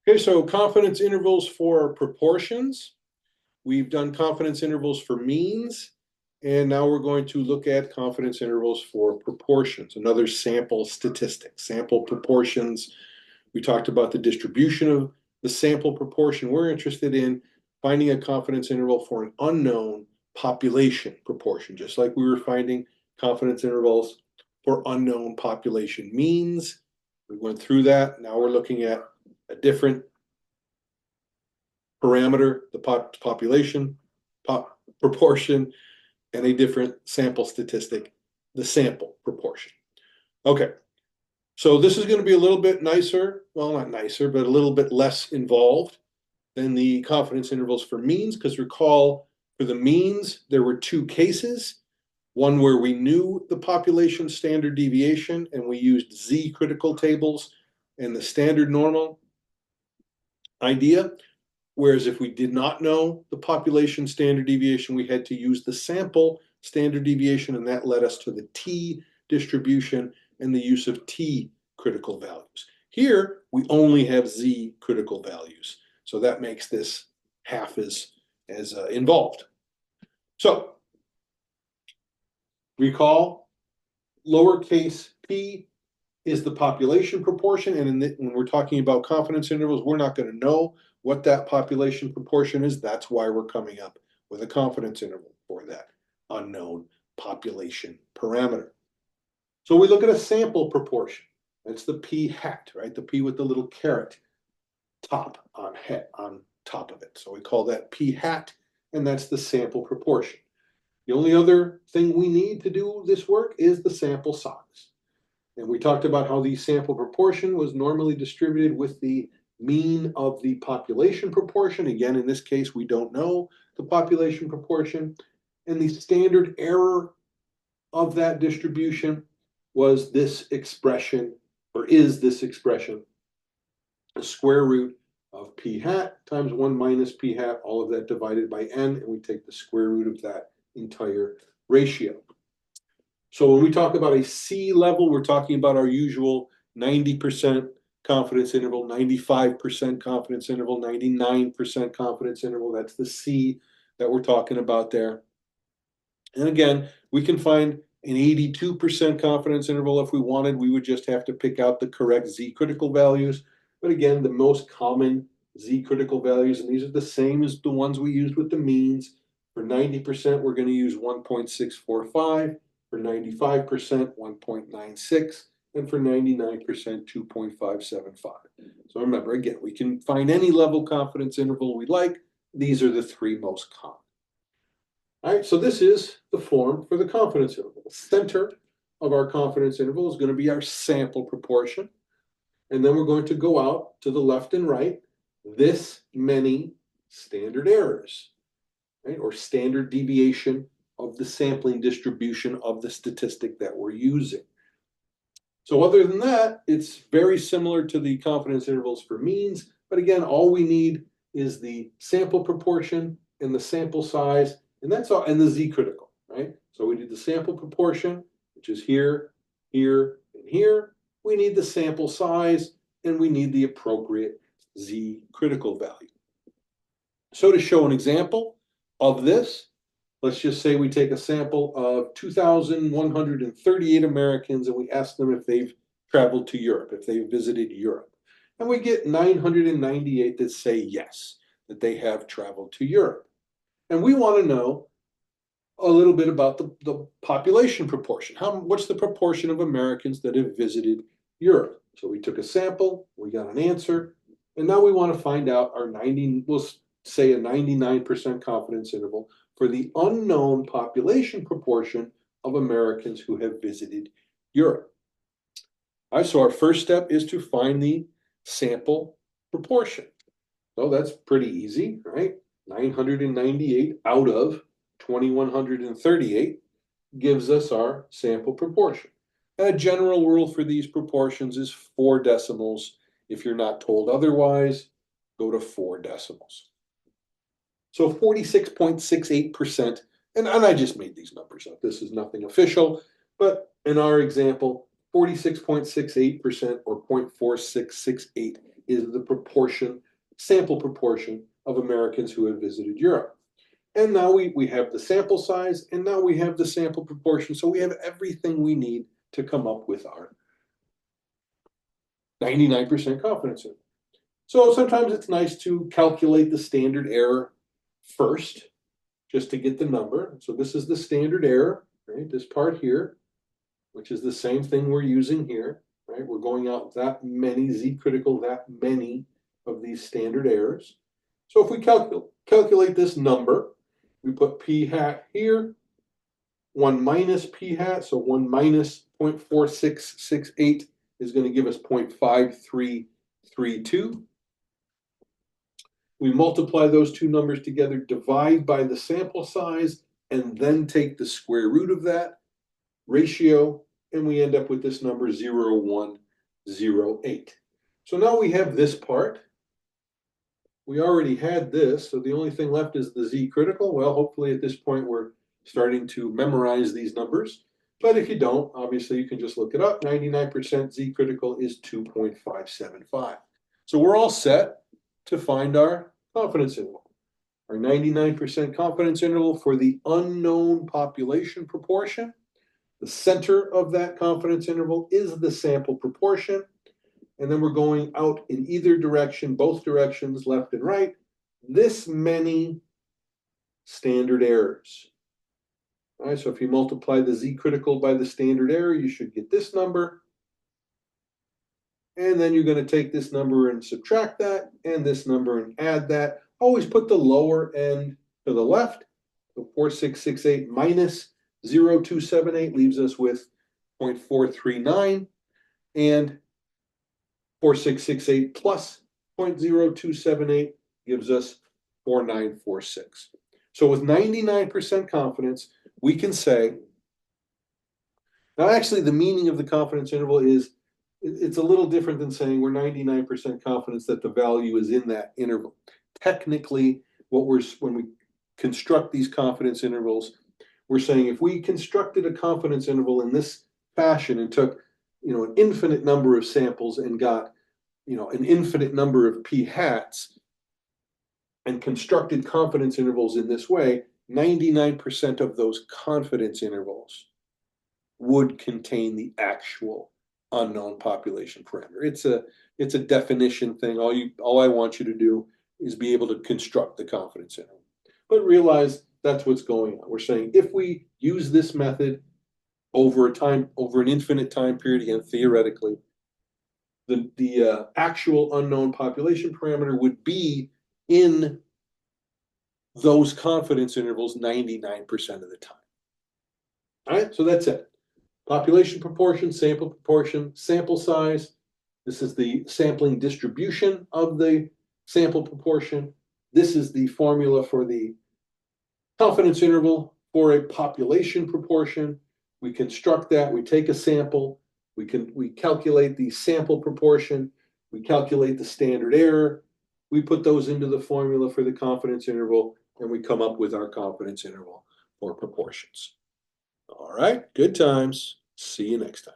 Okay, so confidence intervals for proportions. We've done confidence intervals for means, and now we're going to look at confidence intervals for proportions, another sample statistic, sample proportions. We talked about the distribution of the sample proportion. We're interested in finding a confidence interval for an unknown population proportion, just like we were finding confidence intervals for unknown population means. We went through that. Now we're looking at a different parameter, the population proportion, and a different sample statistic, the sample proportion. Okay, so this is going to be a little bit nicer, well, not nicer, but a little bit less involved than the confidence intervals for means, because recall, for the means, there were two cases. One where we knew the population standard deviation, and we used z-critical tables and the standard normal idea. Whereas if we did not know the population standard deviation, we had to use the sample standard deviation, and that led us to the t distribution and the use of t critical values. Here, we only have z critical values. So that makes this half as involved. So recall, lowercase p is the population proportion, and when we're talking about confidence intervals, we're not going to know what that population proportion is. That's why we're coming up with a confidence interval for that unknown population parameter. So we look at a sample proportion. That's the p hat, right? The p with the little caret top on top of it. So we call that p hat, and that's the sample proportion. The only other thing we need to do this work is the sample size. And we talked about how the sample proportion was normally distributed with the mean of the population proportion. Again, in this case, we don't know the population proportion. And the standard error of that distribution was this expression, or is this expression, the square root of p hat times 1 minus p hat, all of that divided by n, and we take the square root of that entire ratio. So when we talk about a C level, we're talking about our usual 90% confidence interval, 95% confidence interval, 99% confidence interval. That's the C that we're talking about there. And again, we can find an 82% confidence interval if we wanted. We would just have to pick out the correct z-critical values. But again, the most common z-critical values, and these are the same as the ones we used with the means. For 90%, we're going to use 1.645. For 95%, 1.96, and for 99%, 2.575. So remember, again, we can find any level confidence interval we like. These are the three most common. All right, so this is the form for the confidence interval. The center of our confidence interval is going to be our sample proportion. And then we're going to go out to the left and right this many standard errors, right, or standard deviation of the sampling distribution of the statistic that we're using. So other than that, it's very similar to the confidence intervals for means, but again, all we need is the sample proportion and the sample size, and that's all, and the z-critical, right? So we need the sample proportion, which is here, here, and here. We need the sample size, and we need the appropriate z-critical value. So to show an example of this, let's just say we take a sample of 2,138 Americans and we ask them if they've traveled to Europe, if they've visited Europe. And we get 998 that say yes, that they have traveled to Europe. And we want to know a little bit about the population proportion. What's the proportion of Americans that have visited Europe? So we took a sample, we got an answer, and now we want to find out our we'll say a 99% confidence interval for the unknown population proportion of Americans who have visited Europe. All right, so our first step is to find the sample proportion. So that's pretty easy, right? 998 out of 2,138 gives us our sample proportion. And a general rule for these proportions is 4 decimals. If you're not told otherwise, go to 4 decimals. So 46.68%, and I just made these numbers up. This is nothing official, but in our example, 46.68% or 0.4668 is the proportion, sample proportion of Americans who have visited Europe. And now we have the sample size, and now we have the sample proportion. So we have everything we need to come up with our 99% confidence interval. So sometimes it's nice to calculate the standard error first, just to get the number. So this is the standard error, right? This part here, which is the same thing we're using here, right? We're going out that many, Z critical, that many of these standard errors. So if we calculate this number, we put p hat here, 1 minus p hat, so 1 minus 0.4668 is going to give us 0.5332. We multiply those two numbers together, divide by the sample size, and then take the square root of that ratio, and we end up with this number 0.0108. So now we have this part. We already had this, so the only thing left is the Z critical. Well, hopefully at this point we're starting to memorize these numbers. But if you don't, obviously you can just look it up. 99% Z critical is 2.575. So we're all set to find our confidence interval. Our 99% confidence interval for the unknown population proportion. The center of that confidence interval is the sample proportion. And then we're going out in either direction, both directions, left and right, this many standard errors. All right, so if you multiply the Z critical by the standard error, you should get this number. And then you're going to take this number and subtract that, and this number and add that. Always put the lower end to the left. So 4668 minus 0.278 leaves us with 0.439. And 4668 plus 0.0278 gives us 4946. So with 99% confidence, we can say, now actually the meaning of the confidence interval is, it's a little different than saying we're 99% confidence that the value is in that interval. Technically, when we construct these confidence intervals, we're saying if we constructed a confidence interval in this fashion and took, an infinite number of samples and got, an infinite number of p hats and constructed confidence intervals in this way, 99% of those confidence intervals would contain the actual unknown population parameter. It's a definition thing. All I want you to do is be able to construct the confidence interval. But realize that's what's going on. We're saying if we use this method over an infinite time period, again, theoretically, the actual unknown population parameter would be in those confidence intervals 99% of the time. All right, so that's it. Population proportion, sample size. This is the sampling distribution of the sample proportion. This is the formula for the confidence interval for a population proportion. We construct that, we take a sample, we calculate the sample proportion, we calculate the standard error, we put those into the formula for the confidence interval, and we come up with our confidence interval for proportions. All right, good times. See you next time.